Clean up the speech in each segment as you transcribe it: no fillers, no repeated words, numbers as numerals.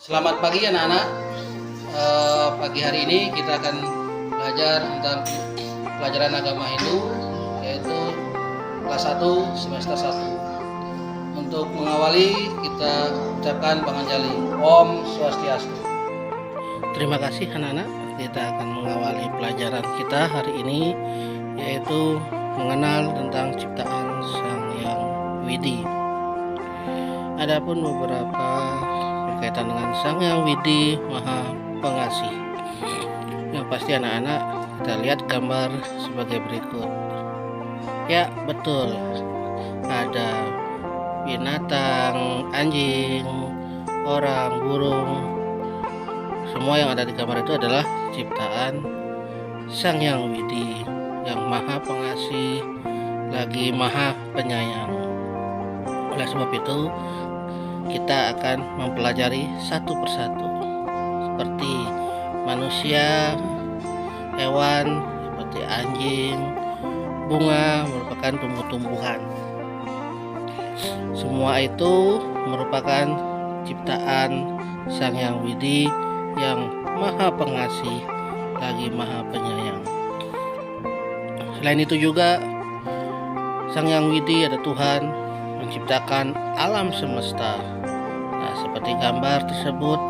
Selamat pagi anak-anak. Pagi hari ini kita akan belajar tentang pelajaran agama Hindu, yaitu kelas 1 semester 1. Untuk mengawali kita ucapkan panganjali Om Swastiastu. Terima kasih anak-anak. Kita akan mengawali pelajaran kita hari ini, yaitu mengenal tentang ciptaan Sang Hyang Widi. Adapun beberapa berkaitan dengan Sang Hyang Widi Maha Pengasih. Yang pasti anak-anak, kita lihat gambar sebagai berikut. Ya, betul. Ada binatang, anjing, orang, burung. Semua yang ada di gambar itu adalah ciptaan Sang Hyang Widi yang Maha Pengasih lagi Maha Penyayang. Oleh sebab itu, kita akan mempelajari satu persatu, seperti manusia, hewan seperti anjing, bunga merupakan tumbuh-tumbuhan. Semua itu merupakan ciptaan Sang Hyang Widi yang Maha Pengasih lagi Maha Penyayang. Selain itu juga Sang Hyang Widi ada Tuhan menciptakan alam semesta. Nah, seperti gambar tersebut,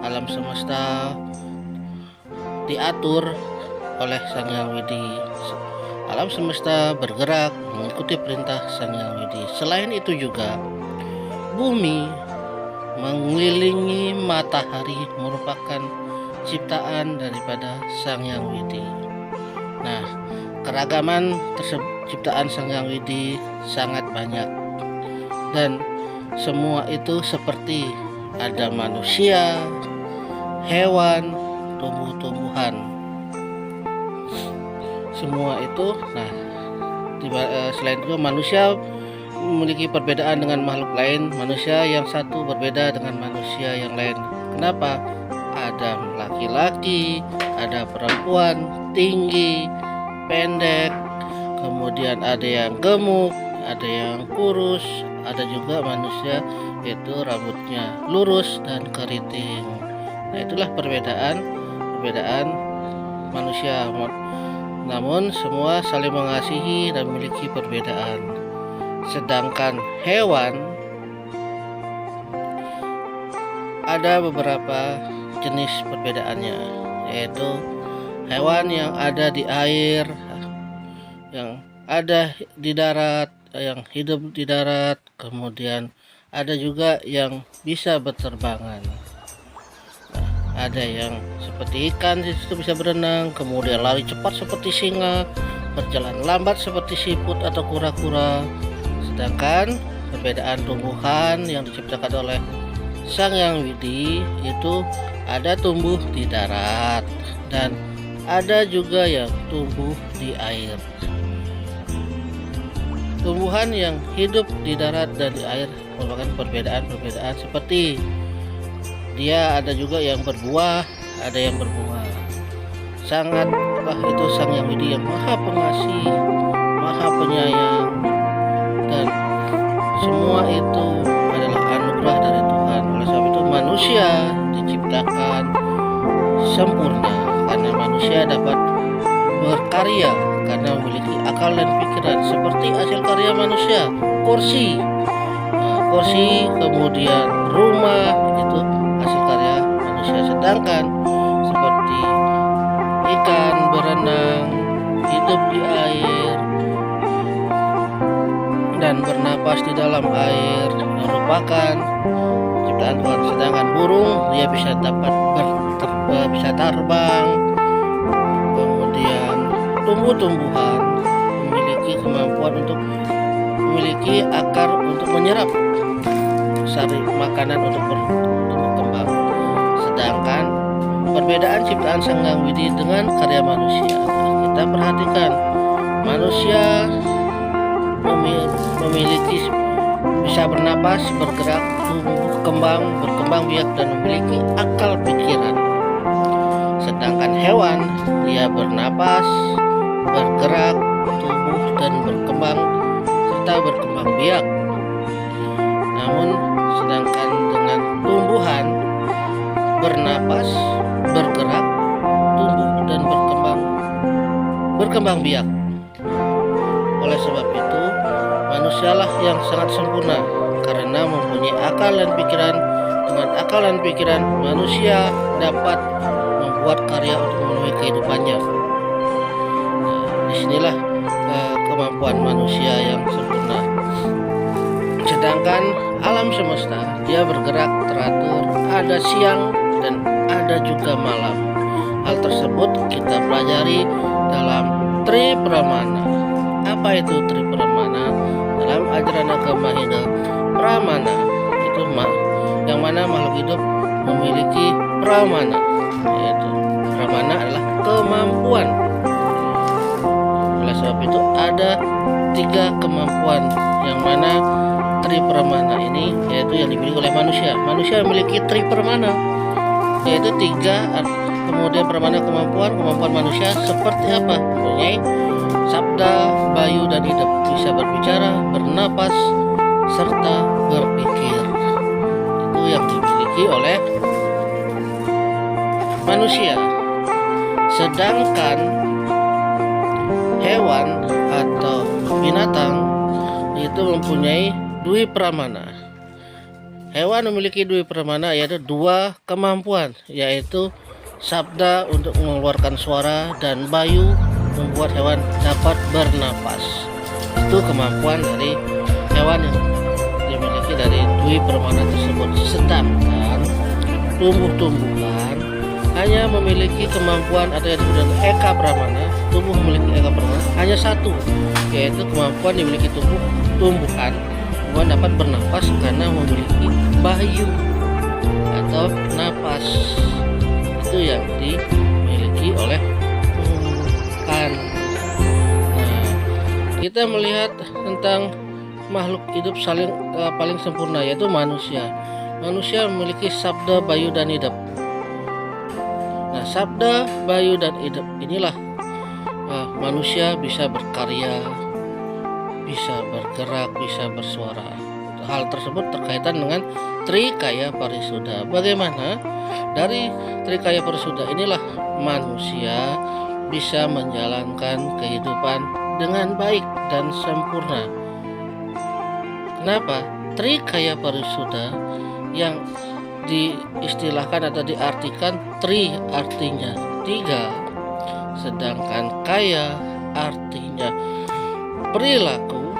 alam semesta diatur oleh Sang Hyang Widi. Alam semesta bergerak mengikuti perintah Sang Hyang Widi. Selain itu juga bumi mengelilingi matahari merupakan ciptaan daripada Sang Hyang Widi. Nah, keragaman ciptaan Sang Hyang Widi sangat banyak, dan semua itu seperti ada manusia, hewan, tumbuh-tumbuhan. Semua itu, selain itu manusia memiliki perbedaan dengan makhluk lain. Manusia yang satu berbeda dengan manusia yang lain. Kenapa? Ada laki-laki, ada perempuan, tinggi, pendek, kemudian ada yang gemuk, ada yang kurus, ada juga manusia yaitu rambutnya lurus dan keriting. Nah, itulah perbedaan manusia. Namun semua saling mengasihi dan memiliki perbedaan. Sedangkan hewan ada beberapa jenis perbedaannya, yaitu hewan yang ada di air, yang ada di darat, yang hidup di darat, kemudian ada juga yang bisa berterbangan. Nah, ada yang seperti ikan di situ bisa berenang, kemudian lari cepat seperti singa, berjalan lambat seperti siput atau kura-kura. Sedangkan perbedaan tumbuhan yang diciptakan oleh Sang Hyang Widi itu ada tumbuh di darat dan ada juga yang tumbuh di air. Tumbuhan yang hidup di darat dan di air merupakan perbedaan seperti dia ada juga yang berbuah, ada yang berbunga. Sangatlah itu Sang Hyang Widi yang Maha Pengasih, Maha Penyayang, dan semua itu adalah anugerah dari Tuhan. Oleh sebab itu manusia diciptakan sempurna karena manusia dapat berkarya karena memiliki akal dan pikiran seperti hasil karya manusia. Kursi, kemudian rumah, itu hasil karya manusia. Sedangkan seperti ikan berenang, hidup di air, dan bernapas di dalam air merupakan ciptaan Tuhan. Sedangkan burung dia bisa bisa terbang. Kemudian tumbuh-tumbuhan memiliki kemampuan untuk memiliki akar untuk menyerap sari makanan untuk bertumbuh kembang. Sedangkan perbedaan ciptaan Sang Hyang Widi dengan karya manusia, kita perhatikan manusia memiliki bisa bernapas, bergerak, berkembang biak dan memiliki akal pikiran. Sedangkan hewan dia bernapas, bergerak, tumbuh dan berkembang serta berkembang biak. Namun sedangkan dengan tumbuhan bernapas, bergerak, tumbuh dan berkembang biak. Oleh sebab itu, manusialah yang sangat sempurna karena mempunyai akal dan pikiran. Dengan akal dan pikiran, manusia dapat membuat karya untuk memenuhi kehidupannya. Nah, disinilah kemampuan manusia yang sempurna. Sedangkan alam semesta, dia bergerak teratur, ada siang dan ada juga malam. Hal tersebut kita pelajari dalam Tri Pramana. Apa itu Tri Pramana? Dalam ajaran agama Hindu, Pramana itu yang mana makhluk hidup memiliki pramana, yaitu pramana adalah kemampuan. Oleh sebab itu ada 3 kemampuan, yang mana Tri Pramana ini yaitu yang dimiliki oleh manusia. Manusia memiliki Tri Pramana, yaitu 3. Kemudian pramana kemampuan manusia seperti apa? Mempunyai sabda, bayu dan hidup, bisa berbicara, bernapas, serta berpikir. Itu yang dimiliki oleh manusia. Sedangkan hewan atau binatang itu mempunyai dwi pramana. Hewan memiliki dwi pramana, yaitu 2 kemampuan, yaitu sabda untuk mengeluarkan suara dan bayu membuat hewan dapat bernapas. Itu kemampuan dari hewan yang dimiliki dari dwi pramana tersebut. Sedangkan tumbuh-tumbuhan hanya memiliki kemampuan atau yang disebut eka pramana. Tumbuh memiliki eka pramana hanya 1, yaitu kemampuan dimiliki tumbuhan dapat bernapas karena memiliki bayu atau napas. Itu yang dimiliki oleh tumbuhan. Nah, kita melihat tentang makhluk hidup paling sempurna, yaitu manusia. Manusia memiliki sabda, bayu dan hidup. Nah, sabda, bayu dan hidup inilah manusia bisa berkarya, bisa bergerak, bisa bersuara. Hal tersebut terkaitan dengan Trikaya Parisuddha. Bagaimana? Dari Trikaya Parisuddha inilah manusia bisa menjalankan kehidupan dengan baik dan sempurna. Kenapa? Trikaya Parisuddha yang diistilahkan atau diartikan tri artinya 3, sedangkan kaya artinya perilaku,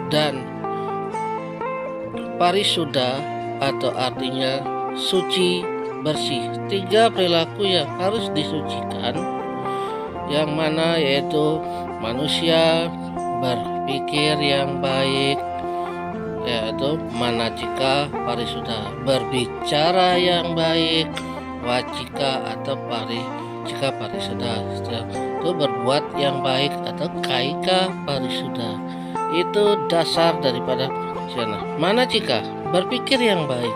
dan parisuddha atau artinya suci, bersih. 3 perilaku yang harus disucikan, yang mana yaitu manusia berpikir yang baik, yaitu manacika parisuddha, berbicara yang baik, wacika atau paricika parisuddha, itu berbuat yang baik atau kaika parisuddha. Itu dasar daripada manusia. Manacika, berpikir yang baik.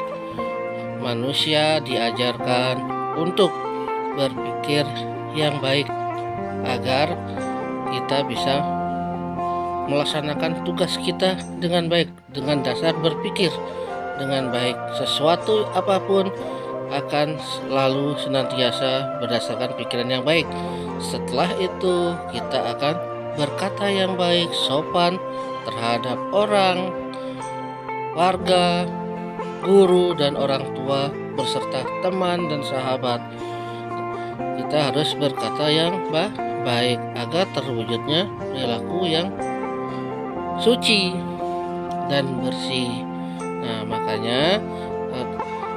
Manusia diajarkan untuk berpikir yang baik agar kita bisa melaksanakan tugas kita dengan baik, dengan dasar berpikir dengan baik. Sesuatu apapun akan selalu senantiasa berdasarkan pikiran yang baik. Setelah itu kita akan berkata yang baik, sopan terhadap orang, warga, guru dan orang tua beserta teman dan sahabat. Kita harus berkata yang baik agar terwujudnya perilaku yang suci dan bersih. Nah, makanya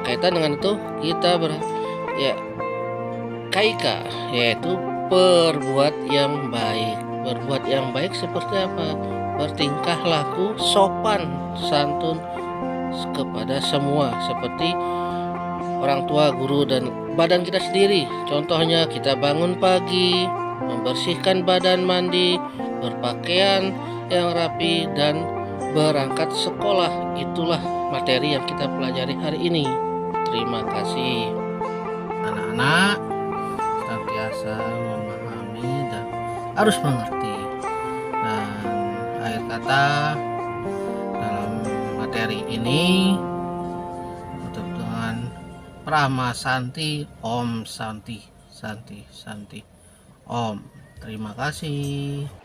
kaitan dengan itu kita kaika, yaitu berbuat yang baik. Berbuat yang baik seperti apa? Bertingkah laku sopan santun kepada semua, seperti orang tua, guru, dan badan kita sendiri. Contohnya kita bangun pagi, membersihkan badan, mandi, berpakaian yang rapi, dan berangkat sekolah. Itulah materi yang kita pelajari hari ini. Terima kasih. Anak-anak senantiasa memahami dan harus mengerti. Dan akhir kata dalam materi ini tutup dengan Prama Santi, Om Santi, Santi, Santi, Om. Terima kasih.